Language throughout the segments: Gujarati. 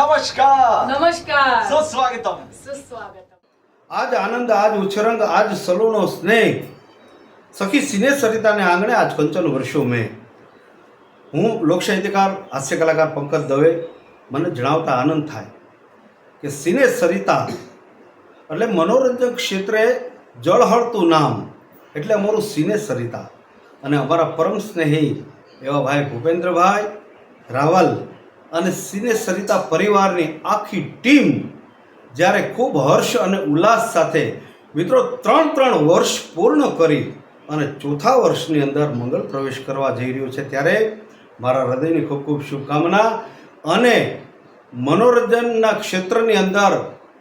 नमस्कार नमस्कार सुस्वागतम सुस्वागतम। આજ આનંદ આજ ઉછરંગ આજ સલોનો સ્નેહ સખી સિને સરિતાને આંગણે આજ કંચન વર્ષો મેં હું લોક સાહિત્યકાર હાસ્ય કલાકાર પંકજ દવે મને જણાવતા આનંદ થાય કે સિને સરિતા એટલે મનોરંજન ક્ષેત્રે જળહળતું નામ એટલે અમારું સિને સરિતા અને અમારા પરમ સ્નેહી એવા ભાઈ ભૂપેન્દ્રભાઈ રાવલ અને સિને સરિતા પરિવારની આખી ટીમ જ્યારે ખૂબ હર્ષ અને ઉલ્લાસ સાથે મિત્રો ત્રણ વર્ષ પૂર્ણ કરી અને ચોથા વર્ષની અંદર મંગળ પ્રવેશ કરવા જઈ રહ્યું છે ત્યારે મારા હૃદયની ખૂબ ખૂબ શુભકામના અને મનોરંજનના ક્ષેત્રની અંદર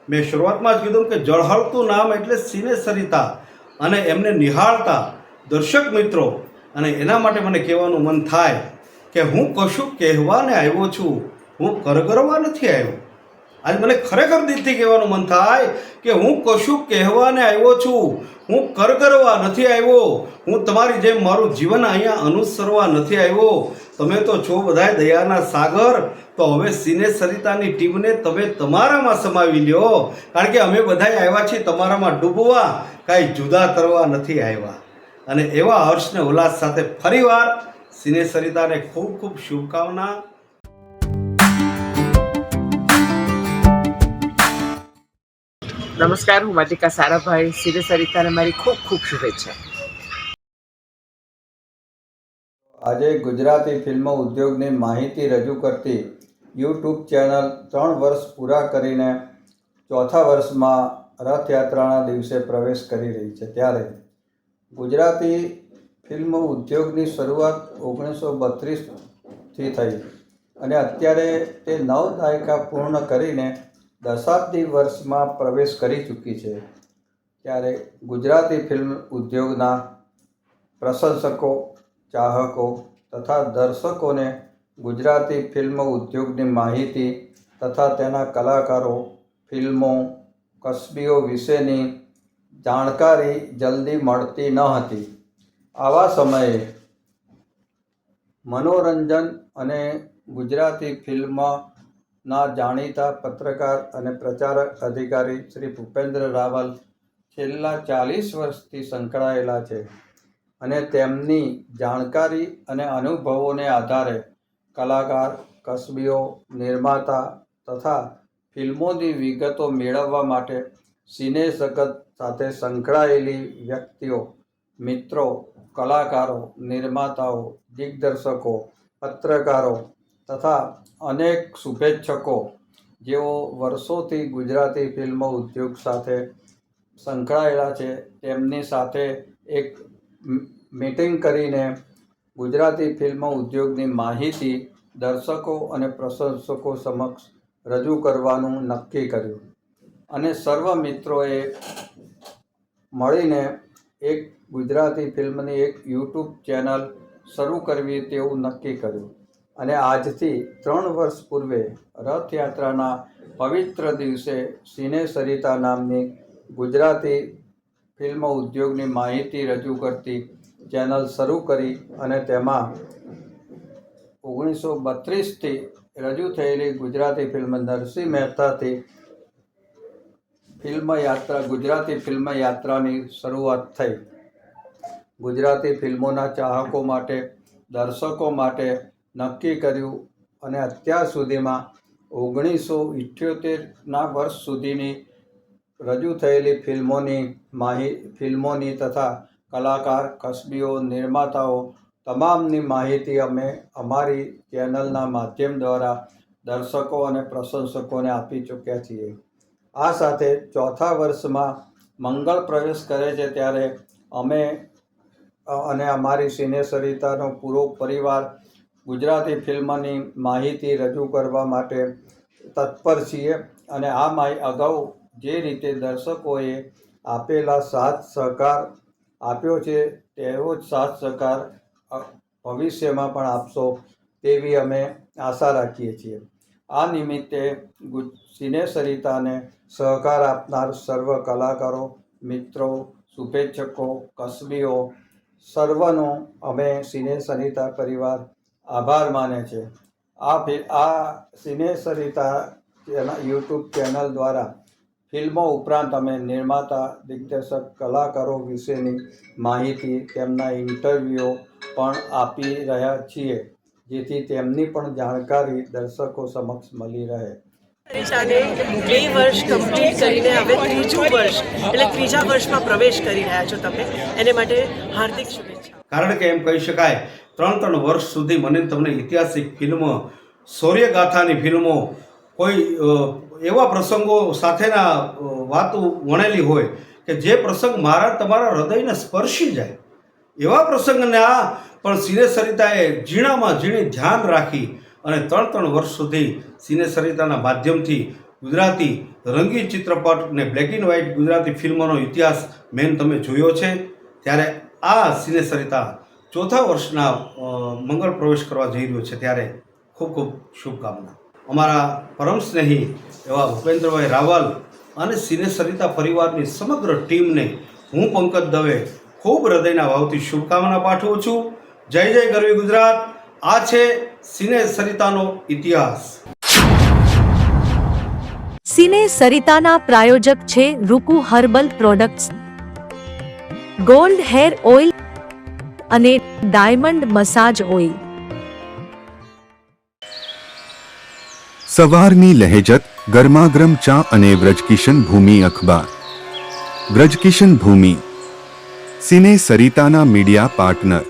મેં શરૂઆતમાં જ કીધું કે જળહળતું નામ એટલે સિને સરિતા અને એમને નિહાળતા દર્શક મિત્રો અને એના માટે મને કહેવાનું મન થાય કે હું કશું કહેવાને આવ્યો છું, હું કરગરવા નથી આવ્યો. આજ મને ખરેખર દિલથી કહેવાનું મન થાય કે હું કશું કહેવાને આવ્યો છું, હું કરગરવા નથી આવ્યો, હું તમારી જેમ મારું જીવન અહીંયા અનુસરવા નથી આવ્યો. તમે તો છો બધાય દયાના સાગર, તો હવે સિને સરિતાની ટીમને તમે તમારામાં સમાવી લ્યો, કારણ કે અમે બધાય આવ્યા છીએ તમારામાં ડૂબવા, કાંઈ જુદા કરવા નથી આવ્યા. અને એવા હર્ષને ઉલ્લાસ સાથે ફરીવાર સિને સરિતાને ખૂબ ખૂબ શુભકામના. નમસ્કાર, હું માલિકા સારાભાઈ. સિને સરિતાને મારી ખૂબ ખૂબ શુભેચ્છા. આજે ગુજરાતી ફિલ્મ ઉદ્યોગની માહિતી રજૂ કરતી યુટ્યુબ ચેનલ 3 વર્ષ પૂરા કરીને ચોથા વર્ષમાં રથયાત્રાના દિવસે પ્રવેશ કરી રહી છે. ત્યારે ગુજરાતી ફિલ્મ ઉદ્યોગની શરૂઆત 1932થી થઈ અને અત્યારે તે 9 દાયકા પૂર્ણ કરીને દશાબ્દી વર્ષમાં પ્રવેશ કરી ચૂકી છે. ત્યારે ગુજરાતી ફિલ્મ ઉદ્યોગના પ્રશંસકો, ચાહકો તથા દર્શકોને ગુજરાતી ફિલ્મ ઉદ્યોગની માહિતી તથા તેના કલાકારો, ફિલ્મો, કસબીઓ વિશેની જાણકારી જલ્દી મળતી ન હતી. આવા સમયે મનોરંજન અને ગુજરાતી ફિલ્મના જાણીતા પત્રકાર અને પ્રચારક અધિકારી શ્રી ભૂપેન્દ્ર રાવલ છેલ્લા 40 વર્ષથી સંકળાયેલા છે અને તેમની જાણકારી અને અનુભવોને આધારે કલાકાર, કસબીઓ, નિર્માતા તથા ફિલ્મોની વિગતો મેળવવા માટે સિને જગત સાથે સંકળાયેલી વ્યક્તિઓ, મિત્રો, કલાકારો, નિર્માતાઓ, દિગ્દર્શકો, પત્રકારો તથા અનેક શુભેચ્છકો જેઓ વર્ષોથી ગુજરાતી ફિલ્મ ઉદ્યોગ સાથે સંકળાયેલા છે તેમની સાથે એક મીટિંગ કરીને ગુજરાતી ફિલ્મ ઉદ્યોગની માહિતી દર્શકો અને પ્રશંસકો સમક્ષ રજૂ કરવાનું નક્કી કર્યું અને સર્વ મિત્રોએ મળીને એક ગુજરાતી ફિલ્મની એક યુટ્યુબ ચેનલ શરૂ કરવી તેવું નક્કી કર્યું અને આજથી 3 વર્ષ પૂર્વે રથયાત્રાના પવિત્ર દિવસે સિને સરિતા નામની ગુજરાતી ફિલ્મ ઉદ્યોગની માહિતી રજૂ કરતી ચેનલ શરૂ કરી અને તેમાં 1932થી રજૂ થયેલી ગુજરાતી ફિલ્મ નરસિંહ મહેતાથી ગુજરાતી ફિલ્મ યાત્રાની શરૂઆત થઈ. ગુજરાતી ફિલ્મોના ચાહકો માટે, દર્શકો માટે નક્કી કર્યું અને અત્યાર સુધીમાં 1978ના વર્ષ સુધીની રજૂ થયેલી ફિલ્મોની તથા કલાકાર, કસબીઓ, નિર્માતાઓ તમામની માહિતી અમે અમારી ચેનલના માધ્યમ દ્વારા દર્શકો અને પ્રશંસકોને આપી ચૂક્યા છીએ. આ સાથે ચોથા વર્ષમાં મંગળ પ્રવેશ કરે છે ત્યારે અમે અને અમારી સિને સરિતાનો પૂરો પરિવાર ગુજરાતી ફિલ્મની માહિતી રજૂ કરવા માટે તત્પર છીએ અને આ અગાઉ જે રીતે દર્શકોએ આપેલા સાથ સહકાર આપ્યો છે તેવો જ સાથ સહકાર ભવિષ્યમાં પણ આપશો તેવી અમે આશા રાખીએ છીએ. આ નિમિત્તે સિને સરિતાને સહકાર આપનાર સર્વ કલાકારો, મિત્રો, શુભેચ્છકો, કસબીઓ સર્વનો અમે સિને સરિતા પરિવાર આભાર માને છે. આ સિને સરિતા યુટ્યુબ ચેનલ દ્વારા ફિલ્મો ઉપરાંત અમે નિર્માતા, દિગ્દર્શક, કલાકારો વિશેની માહિતી, તેમના ઇન્ટરવ્યૂ પણ આપી રહ્યા છીએ, જેથી તેમની પણ જાણકારી દર્શકો સમક્ષ મળી રહે. સરિતાને 2 વર્ષ કમ્પ્લીટ કરીને હવે ત્રીજું વર્ષ એટલે ત્રીજા વર્ષમાં પ્રવેશ કરી રહ્યા છો તમે, એને માટે હાર્દિક શુભેચ્છા. કારણ કે એમ કહી શકાય 3 વર્ષ સુધી મને તમને ઐતિહાસિક ફિલ્મો, શૌર્યગાથાની ફિલ્મો, કોઈ એવા પ્રસંગો સાથેના વાતો વણેલી હોય કે જે પ્રસંગ મારા તમારા હૃદયને સ્પર્શી જાય, એવા પ્રસંગને આ પણ સિને સરિતાએ ઝીણામાં ઝીણી ધ્યાન રાખી અને 3 વર્ષ સુધી સિને સરિતાના માધ્યમથી ગુજરાતી રંગીન ચિત્રપટ અને બ્લેક એન્ડ વ્હાઇટ ગુજરાતી ફિલ્મોનો ઇતિહાસ મેન તમે જોયો છે. ત્યારે આ સિને સરિતા 4થા વર્ષના મંગળ પ્રવેશ કરવા જઈ રહ્યો છે, ત્યારે ખૂબ ખૂબ શુભકામના. અમારા પરમ સ્નેહી એવા ભૂપેન્દ્રભાઈ રાવલ અને સિને સરિતા પરિવારની સમગ્ર ટીમને હું પંકજ દવે ખૂબ હૃદયના ભાવથી શુભકામના પાઠવું છું. જય જય ગરવી ગુજરાત. આ છે સિને સરિતાનો ઇતિહાસ. સિને સરિતાના પ્રાયોજક છે Ruku herbal products, gold hair oil અને ડાયમંડ મસાજ ઓઇલ. સવારની લહેજત, ગરમાગરમ ચા અને વ્રજકિશન ભૂમિ અખબાર. વ્રજકિશન ભૂમિ સિને સરિતાના મીડિયા પાર્ટનર.